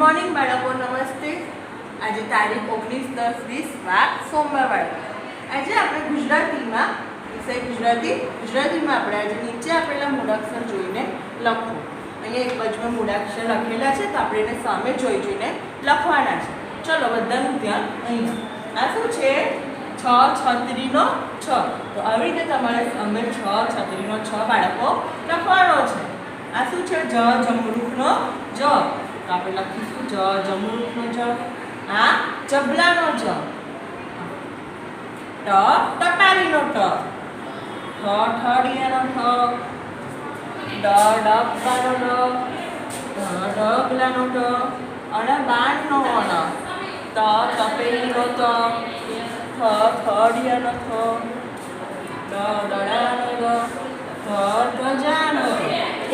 Morning બાળકો, નમસ્તે. આજે તારીખ 19/10/20 વાર સોમવાર બાળકો. આજે આપણે ગુજરાતીમાં વિષય ગુજરાતીમાં આપણે આજે નીચે આપેલા મૂળાક્ષર જોઈને લખવું. અહીંયા એક બાજુમાં મૂળાક્ષર લખેલા છે તો આપણે એને સામે જોઈને લખવાના છે. ચલો બધાનું ધ્યાન અહીંયા. આ શું છે? છ છત્રીનો છ. તો આવી રીતે તમારે સામે છ છત્રીનો છ બાળકો લખવાનો છે. આ શું છે? જ જમરૂખનો જ. તો આપણે લખીશું જ જમરૂખનો જ. આ જબલાનો જ. ટ ટપાલીનો ટ. ઠ ઠડિયાનો ઠ. ડ ડબ્બાનો ડ. ઢગલાનો ઢ. અને બાણનો અણ. ત તપેલીનો ત. થ થડિયાનો થ. ડ દડાનો દ. The ધજાનો the.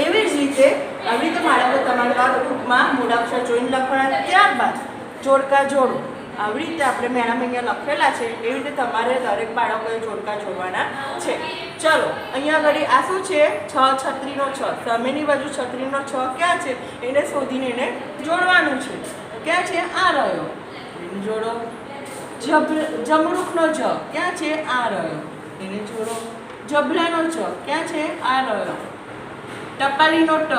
એવી જ રીતે આવી રીતે બાળકો તમારા બુકમાં મૂળાક્ષર જોઈને લખવાના. ત્યારબાદ જોડકા જોડો. આવી રીતે આપણે મેડમ અહીંયા લખેલા છે એવી રીતે તમારે દરેક બાળકોએ જોડકા જોડવાના છે. ચલો અહીંયા આગળ આ શું છે? છ છત્રીનો છ. સામેની બાજુ છત્રીનો છ ક્યાં છે એને શોધીને એને જોડવાનું છે. ક્યાં છે? આ રહ્યો. એને જોડો. જમરૂખનો જ ક્યાં છે? આ રહ્યો. એને જોડો. જબલાનો જ ક્યાં છે? આ રહ્યો. ટપાલીનો ટ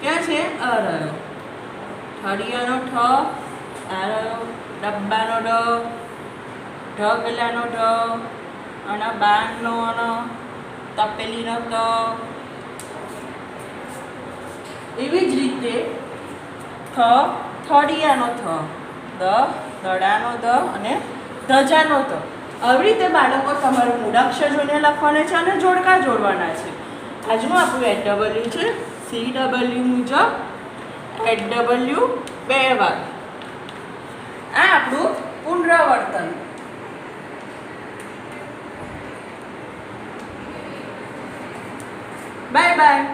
ક્યાં છે? આ રહ્યો. ઠડિયાનો ઠ આ રહ્યો. ડબ્બાનો ડ. ઢગલાનો ઢ. અને બાણનો અણ. તપેલીનો ત. એવી જ રીતે થ થડિયાનો થ. દ દડાનો દ અને ધજાનો ધ. આવી રીતે બાળકો તમારું મૂળાક્ષર જોઈને લખવાના છે અને જોડકા જોડવાના છે. આજનું આપણું HW છે. CW મુજબ HW 2 વાર. આ આપણું પુનરાવર્તન. Bye bye.